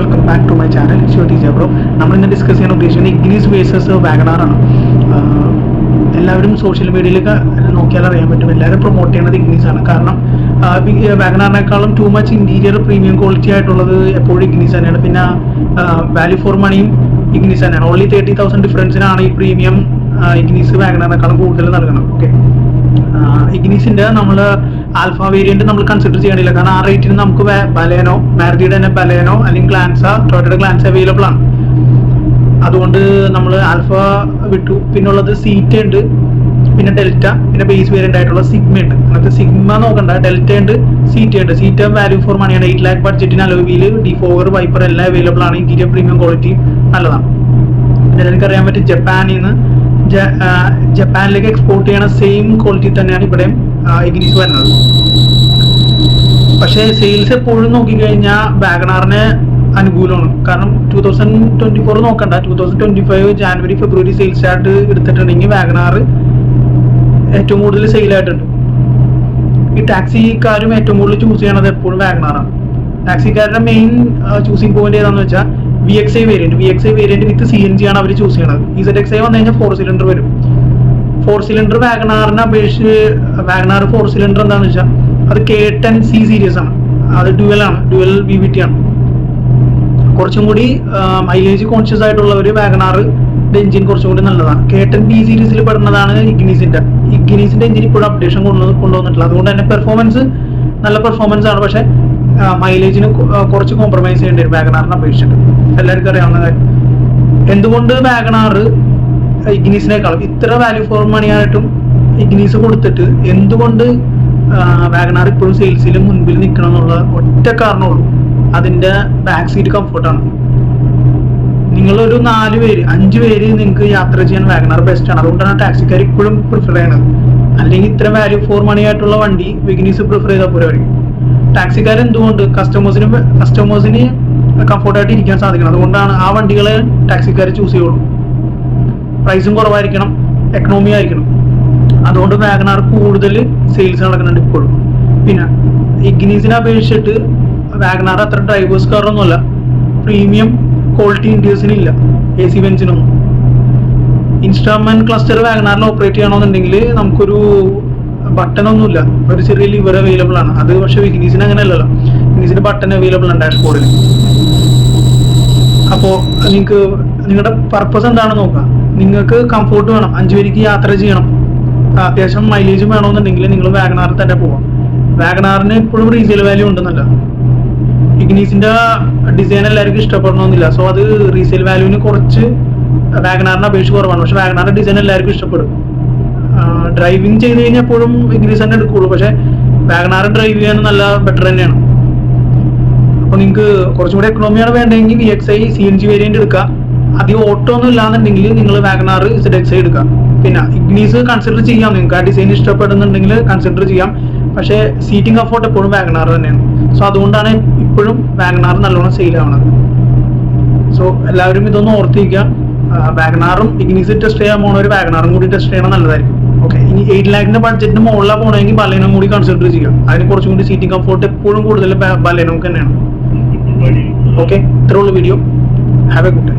Welcome back to my channel bro. നമ്മൾ ഇന്ന് discuss ചെയ്യാൻ ഉദ്ദേശിക്കുന്നത് ഇഗ്നിസ് വേഴ്സസ് വാഗണാറാണ്. എല്ലാവരും സോഷ്യൽ മീഡിയയിലൊക്കെ നോക്കിയാൽ അറിയാൻ പറ്റും, എല്ലാവരും പ്രൊമോട്ട് ചെയ്യുന്നത് ഇഗ്നിസ് ആണ്. കാരണം വാഗണാറിനേക്കാളും too much interior premium quality ആയിട്ടുള്ളത് എപ്പോഴും ഇഗ്നിസ് തന്നെയാണ്. പിന്നെ വാല്യൂ ഫോർ മണിയും ഇഗ്നിസ് തന്നെയാണ്. ഓൺലി 30,000 ഡിഫറൻസിനാണ് ഈ പ്രീമിയം ഇഗ്നിസ് വാഗണാറിനേക്കാളും കൂടുതൽ നൽകണം. ഓക്കെ, ഇഗ്നിസിന്റെ നമ്മൾ ആൽഫ വേരിയന്റ് നമ്മൾ കൺസിഡർ ചെയ്യണില്ല, കാരണം ആ റേറ്റിന് നമുക്ക് ബലേനോ, മാരുതിയുടെ തന്നെ ബലേനോ അല്ലെങ്കിൽ ഗ്ലാൻസ, ടൊയോട്ടയുടെ ഗ്ലാൻസ അവൈലബിൾ ആണ്. അതുകൊണ്ട് നമ്മൾ ആൽഫ വിട്ടു. പിന്നുള്ളത് സീറ്റ ഉണ്ട്, പിന്നെ ഡെൽറ്റ, പിന്നെ ബേസ് വേരിയന്റ് ആയിട്ടുള്ള സിഗ്മ ഉണ്ട്. അങ്ങനത്തെ സിഗ്മ നോക്കണ്ട, ഡെൽറ്റ ഉണ്ട്, സീറ്റ ഉണ്ട്. സീറ്റ വാല്യൂ ഫോർ മണിയാണ്. 8 lakh ബഡ്ജറ്റിന് അലോവിയിൽ ഡിഫോഗർ, വൈപ്പർ എല്ലാം അവൈലബിൾ ആണ്. ഇന്റീരിയർ പ്രീമിയം ക്വാളിറ്റി നല്ലതാണ്. പിന്നെ എനിക്കറിയാൻ പറ്റും ജപ്പാനിൽ നിന്ന് ജപ്പാനിലേക്ക് എക്സ്പോർട്ട് ചെയ്യണ സെയിം ക്വാളിറ്റി തന്നെയാണ് ഇവിടെ ഇഗ്നിസ് വരുന്നത്. പക്ഷേ സെയിൽസ് എപ്പോഴും നോക്കിക്കഴിഞ്ഞാൽ വാഗണാറിന് അനുകൂലമാണ്. കാരണം 2024 നോക്കണ്ട, 2025 ജാനുവരി ഫെബ്രുവരി സെയിൽസ് ആയിട്ട് എടുത്തിട്ടുണ്ടെങ്കിൽ വാഗണാർ ഏറ്റവും കൂടുതൽ സെയിലായിട്ടുണ്ട്. ഈ ടാക്സിക്കാരും ഏറ്റവും കൂടുതൽ ചൂസ് ചെയ്യണത് എപ്പോഴും വാഗണാറാണ്. ടാക്സിക്കാരുടെ മെയിൻ ചൂസിങ് പോയിന്റ് ഏതാണെന്ന് വെച്ചാൽ VXi വേരിയന്റ് വിത്ത് CNG ആണ് അവർ ചൂസ് ചെയ്യണത്. ZXi വന്നു കഴിഞ്ഞാൽ 4 സിലിണ്ടർ വരും. 4 സിലിണ്ടർ വാഗണാറിനെ അപേക്ഷിച്ച് വാഗണാർ 4 സിലിണ്ടർ എന്താണെന്ന് വെച്ചാൽ അത് K10C സീരീസ് ആണ്. അത് ഡ്യുവൽ VVT ആണ്. കുറച്ചും കൂടി മൈലേജ് കോൺഷ്യസ് ആയിട്ടുള്ളവർ വാഗണാറിന്റെ എഞ്ചിൻ കുറച്ചും കൂടി നല്ലതാണ്. K10B സീരീസിൽ പെടുന്നതാണ് ഇഗ്നിസിന്റെ എഞ്ചിൻ ഇപ്പോഴും അപ്ഡേഷൻ കൊണ്ടുവന്നിട്ടുള്ളത്. അതുകൊണ്ട് തന്നെ നല്ല പെർഫോമൻസ് ആണ്. പക്ഷെ മൈലേജിന് കുറച്ച് കോംപ്രമൈസ് ചെയ്യേണ്ടി വരും വാഗണാറിനെ അപേക്ഷിച്ചിട്ട്. എല്ലാവർക്കും അറിയാവുന്ന കാര്യം. എന്തുകൊണ്ട് വാഗണാർ ഇഗ്നിസിനേക്കാളും ഇത്ര വാല്യൂ ഫോർ മണി ആയിട്ടും ഇഗ്നിസ് കൊടുത്തിട്ട് എന്തുകൊണ്ട് വാഗണാർ ഇപ്പോഴും സെയിൽസിൽ മുൻപിൽ നിൽക്കണം എന്നുള്ള ഒറ്റ കാരണമുള്ളൂ, അതിന്റെ ബാക്ക് സീറ്റ് കംഫർട്ടാണ്. നിങ്ങളൊരു 4 പേര് 5 പേര് നിങ്ങൾക്ക് യാത്ര ചെയ്യാൻ വാഗണാർ ബെസ്റ്റ് ആണ്. അതുകൊണ്ടാണ് ടാക്സിക്കാർ ഇപ്പോഴും പ്രിഫർ ചെയ്യണത്. അല്ലെങ്കിൽ ഇത്ര വാല്യൂ ഫോർ മണി ആയിട്ടുള്ള വണ്ടി ഇഗ്നിസ് പ്രിഫർ ചെയ്താൽ പോരായിരിക്കും. ടാക്സിക്കാർ എന്തുകൊണ്ട് കസ്റ്റമേഴ്സിന് കംഫർട്ടായിട്ട് ഇരിക്കാൻ സാധിക്കണം. അതുകൊണ്ടാണ് ആ വണ്ടികളെ ടാക്സിക്കാർ ചൂസ് ചെയ്യുള്ളൂ. പ്രൈസും കുറവായിരിക്കണം, എക്കണോമി ആയിരിക്കണം. അതുകൊണ്ട് വാഗണാർ കൂടുതൽ സെയിൽസ് നടക്കുന്നുണ്ട് ഇപ്പോഴും. പിന്നെ ഇഗ്നിസിനെ അപേക്ഷിച്ചിട്ട് വാഗണാർ അത്ര ഡ്രൈവേഴ്സ് കാറൊന്നുമല്ല. പ്രീമിയം ക്വാളിറ്റി ഇന്റീരിയേഴ്സിന് ഇല്ല, AC ബെഞ്ചിനൊന്നും. ഇൻസ്ട്രുമെന്റ് ക്ലസ്റ്റർ വാഗണാറിൽ ഓപ്പറേറ്റ് ചെയ്യണമെന്നുണ്ടെങ്കിൽ നമുക്കൊരു ബട്ടൺ ഒന്നുമില്ല, ഒരു ചെറിയ ലിവർ അവൈലബിൾ ആണ്. അത് പക്ഷെ ഇഗ്നിസിന് അങ്ങനെ അല്ലല്ലോ. ഇഗ്നിസിന് ബട്ടൺ അവൈലബിൾ ആണ് ഡാഷ്ബോർഡിൽ. അപ്പോൾ നിങ്ങളുടെ പർപ്പസ് എന്താണെന്ന് നോക്കുക. നിങ്ങൾക്ക് കംഫോർട്ട് വേണം, 5 പേർക്ക് യാത്ര ചെയ്യണം, അത്യാവശ്യം മൈലേജും വേണമെന്നുണ്ടെങ്കിൽ നിങ്ങൾ വാഗണാറിൽ തന്നെ പോവാം. വാഗണാറിന് ഇപ്പോഴും റീസെയിൽ വാല്യൂ ഉണ്ടെന്നല്ല. ഇഗ്നിസിന്റെ ഡിസൈൻ എല്ലാവർക്കും ഇഷ്ടപ്പെടണമെന്നില്ല. സോ അത് റീസെയിൽ വാല്യൂവിന് കുറച്ച് വാഗണാറിനെ അപേക്ഷിച്ച് കുറവാണ്. പക്ഷെ വാഗണാറിന്റെ ഡിസൈൻ എല്ലാവർക്കും ഇഷ്ടപ്പെടും. ഡ്രൈവിംഗ് ചെയ്ത് കഴിഞ്ഞാൽ എപ്പോഴും ഇഗ്നിസ് തന്നെ എടുക്കുള്ളൂ. പക്ഷെ വാഗണാർ ഡ്രൈവ് ചെയ്യാൻ നല്ല ബെറ്റർ തന്നെയാണ്. അപ്പോൾ നിങ്ങൾക്ക് കുറച്ചും കൂടി എക്കണോമിയാണ് വേണ്ടെങ്കിൽ VXi CNG വേരിയന്റ് എടുക്കുക. അധികം ഓട്ടോ ഒന്നും ഇല്ലാന്നുണ്ടെങ്കിൽ നിങ്ങൾ വാഗണാർ ZXi എടുക്കുക. പിന്നെ ഇഗ്നിസ് കൺസിഡർ ചെയ്യാം, നിങ്ങൾക്ക് ആ ഡിസൈൻ ഇഷ്ടപ്പെടുന്നുണ്ടെങ്കിൽ കൺസിഡർ ചെയ്യാം. പക്ഷേ സീറ്റിംഗ് കംഫോർട്ട് എപ്പോഴും വാഗണാർ തന്നെയാണ്. സോ അതുകൊണ്ടാണ് ഇപ്പോഴും വാഗണാർ നല്ലോണം സെയിൽ ആവുന്നത്. സോ എല്ലാവരും ഇതൊന്ന് ഓർത്തിരിക്കുക. വാഗണാറും ഇഗ്നിസ് ടെസ്റ്റ് ചെയ്യാൻ പോണ ഒരു വാഗണാറും കൂടി ടെസ്റ്റ് ചെയ്യണം, നല്ലതായിരിക്കും. ഓക്കെ, ഇനി 8 lakhന്റെ ബഡ്ജറ്റിന് മുകളിലാണ് പോകണമെങ്കിൽ ബലേനോ കൂടി കൺസിഡർ ചെയ്യാം. അതിന് കുറച്ചും കൂടി സീറ്റിംഗ് കംഫോർട്ട് എപ്പോഴും കൂടുതൽ ബലേനോക്ക് തന്നെയാണ്. ഓക്കെ, ഇത്രയുള്ള video. Have A good day.